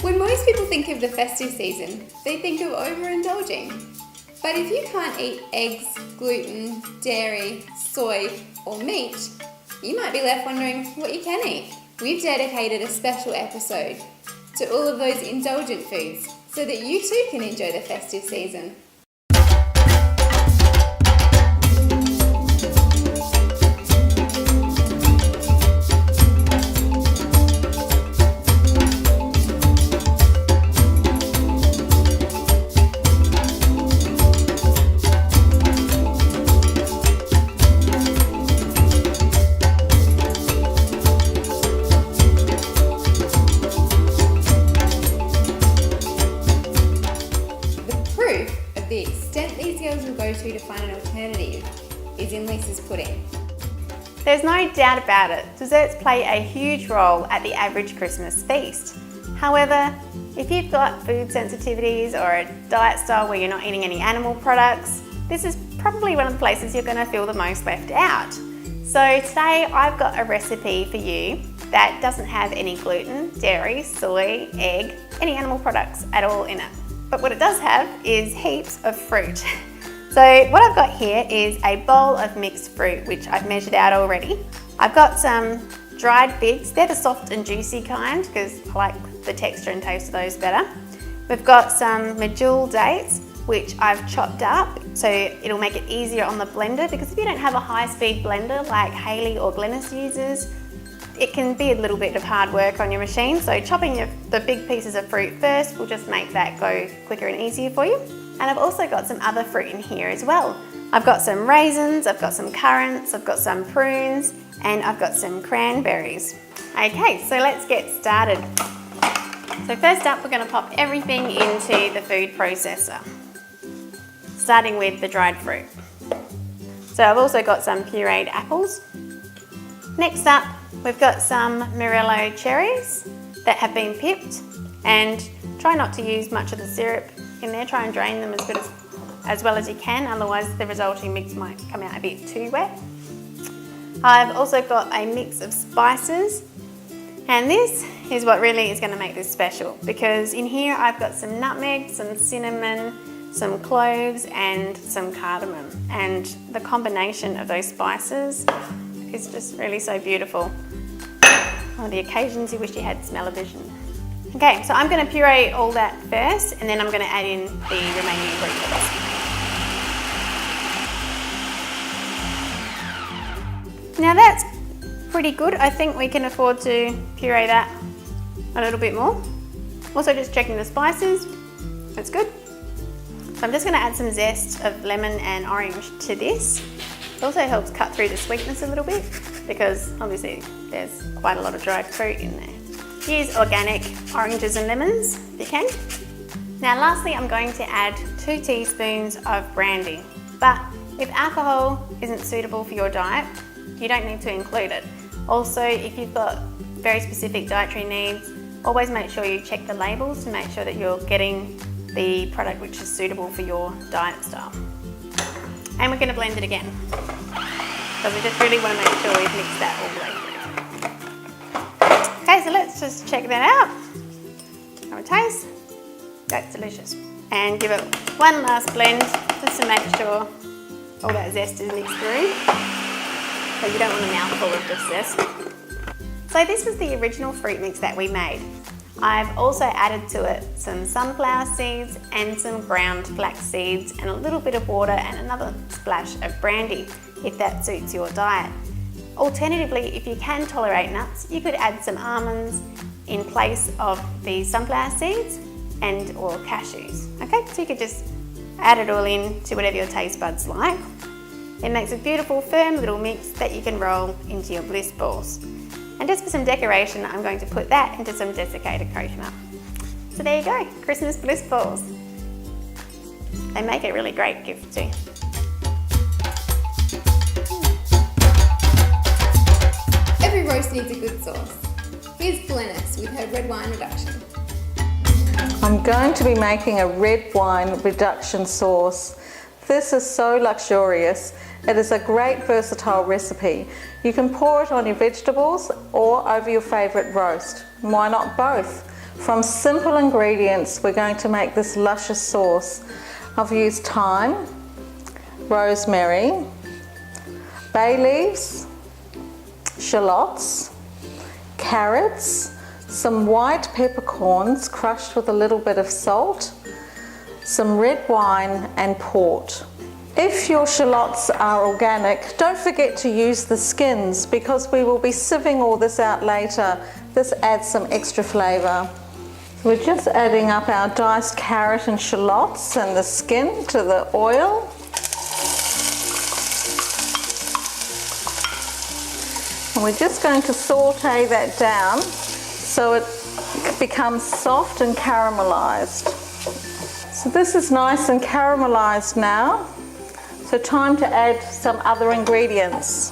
When most people think of the festive season, they think of overindulging. But if you can't eat eggs, gluten, dairy, soy, or meat, you might be left wondering what you can eat. We've dedicated a special episode to all of those indulgent foods so that you too can enjoy the festive season. The extent these girls will go to find an alternative is in Lisa's pudding. There's no doubt about it, desserts play a huge role at the average Christmas feast. However, if you've got food sensitivities or a diet style where you're not eating any animal products, this is probably one of the places you're going to feel the most left out. So today I've got a recipe for you that doesn't have any gluten, dairy, soy, egg, any animal products at all in it. But what it does have is heaps of fruit. So what I've got here is a bowl of mixed fruit, which I've measured out already. I've got some dried figs. They're the soft and juicy kind because I like the texture and taste of those better. We've got some medjool dates, which I've chopped up so it'll make it easier on the blender, because if you don't have a high-speed blender like Hayley or Glenys uses, it can be a little bit of hard work on your machine. So chopping the big pieces of fruit first will just make that go quicker and easier for you. And I've also got some other fruit in here as well. I've got some raisins, I've got some currants, I've got some prunes, and I've got some cranberries. Okay, so let's get started. So first up, we're going to pop everything into the food processor, starting with the dried fruit. So I've also got some pureed apples. Next up, we've got some Morello cherries that have been pipped, and try not to use much of the syrup in there. Try and drain them as well as you can, otherwise the resulting mix might come out a bit too wet. I've also got a mix of spices, and this is what really is going to make this special, because in here I've got some nutmeg, some cinnamon, some cloves and some cardamom, and the combination of those spices is just really so beautiful. On the occasions you wish you had smell-o-vision. Okay, so I'm going to puree all that first, and then I'm going to add in the remaining ingredients. Now that's pretty good. I think we can afford to puree that a little bit more. Also just checking the spices, that's good. So I'm just going to add some zest of lemon and orange to this. It also helps cut through the sweetness a little bit, because obviously there's quite a lot of dried fruit in there. Use organic oranges and lemons if you can. Now lastly, I'm going to add 2 teaspoons of brandy. But if alcohol isn't suitable for your diet, you don't need to include it. Also, if you've got very specific dietary needs, always make sure you check the labels to make sure that you're getting the product which is suitable for your diet style. And we're going to blend it again, because we just really want to make sure we've mixed that all the way through. Okay, so let's just check that out. Have a taste. That's delicious. And give it one last blend just to make sure all that zest is mixed through. So you don't want a mouthful of just zest. So this was the original fruit mix that we made. I've also added to it some sunflower seeds and some ground flax seeds and a little bit of water and another splash of brandy, if that suits your diet. Alternatively, if you can tolerate nuts, you could add some almonds in place of the sunflower seeds and or cashews. Okay, so you could just add it all in to whatever your taste buds like. It makes a beautiful firm little mix that you can roll into your bliss balls. And just for some decoration, I'm going to put that into some desiccated coconut. So there you go, Christmas bliss balls. They make a really great gift too. Every roast needs a good sauce. Here's Glenys with her red wine reduction. I'm going to be making a red wine reduction sauce. This is so luxurious. It is a great versatile recipe. You can pour it on your vegetables or over your favourite roast. Why not both? From simple ingredients, we're going to make this luscious sauce. I've used thyme, rosemary, bay leaves, shallots, carrots, some white peppercorns crushed with a little bit of salt, some red wine and port. If your shallots are organic, don't forget to use the skins because we will be sieving all this out later. This adds some extra flavour. We're just adding up our diced carrot and shallots and the skin to the oil. And we're just going to saute that down so it becomes soft and caramelised. So this is nice and caramelised now. So time to add some other ingredients.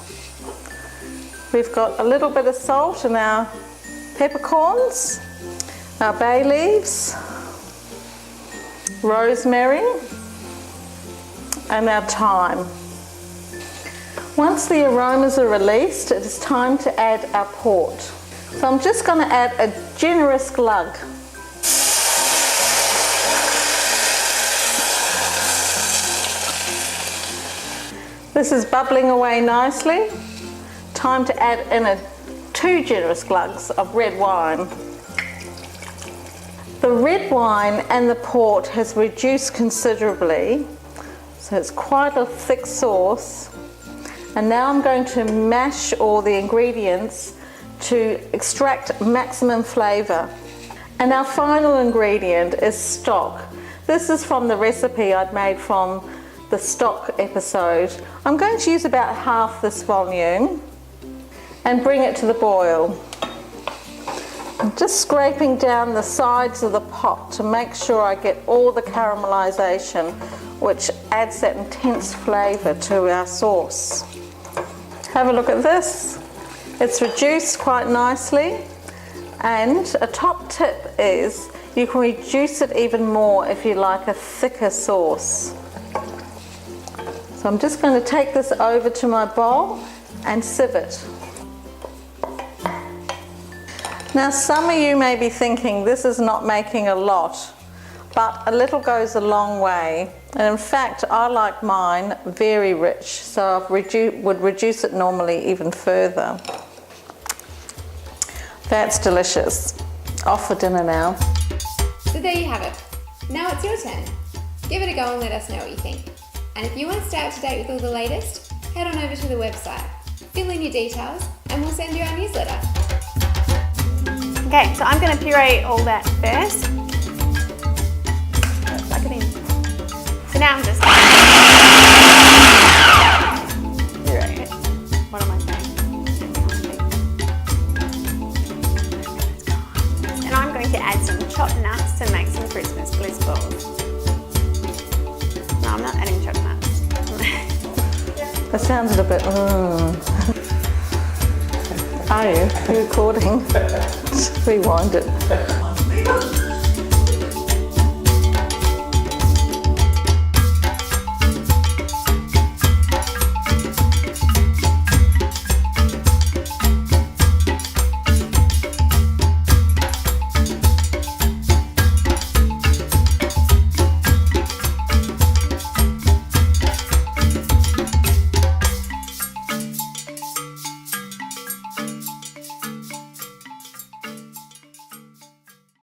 We've got a little bit of salt in our peppercorns, our bay leaves, rosemary, and our thyme. Once the aromas are released, it is time to add our port. So I'm just going to add a generous glug. This is bubbling away nicely. Time to add in 2 generous glugs of red wine. The red wine and the port has reduced considerably, so it's quite a thick sauce. And now I'm going to mash all the ingredients to extract maximum flavour. And our final ingredient is stock. This is from the recipe I'd made from the stock episode. I'm going to use about half this volume and bring it to the boil. I'm just scraping down the sides of the pot to make sure I get all the caramelisation, which adds that intense flavour to our sauce. Have a look at this. It's reduced quite nicely, and a top tip is you can reduce it even more if you like a thicker sauce. So I'm just going to take this over to my bowl and sieve it. Now some of you may be thinking this is not making a lot, but a little goes a long way. And in fact, I like mine very rich, so I would reduce it normally even further. That's delicious. Off for dinner now. So there you have it. Now it's your turn. Give it a go and let us know what you think. And if you want to stay up to date with all the latest, head on over to the website, fill in your details, and we'll send you our newsletter. Okay, so I'm going to puree all that first. Plug it in. So now I'm just puree it. What am I saying? And I'm going to add some chopped nuts to make some Christmas Bliss Balls. No, I'm not adding chopped nuts. That sounded a bit. Are you? Are you recording? Rewind it.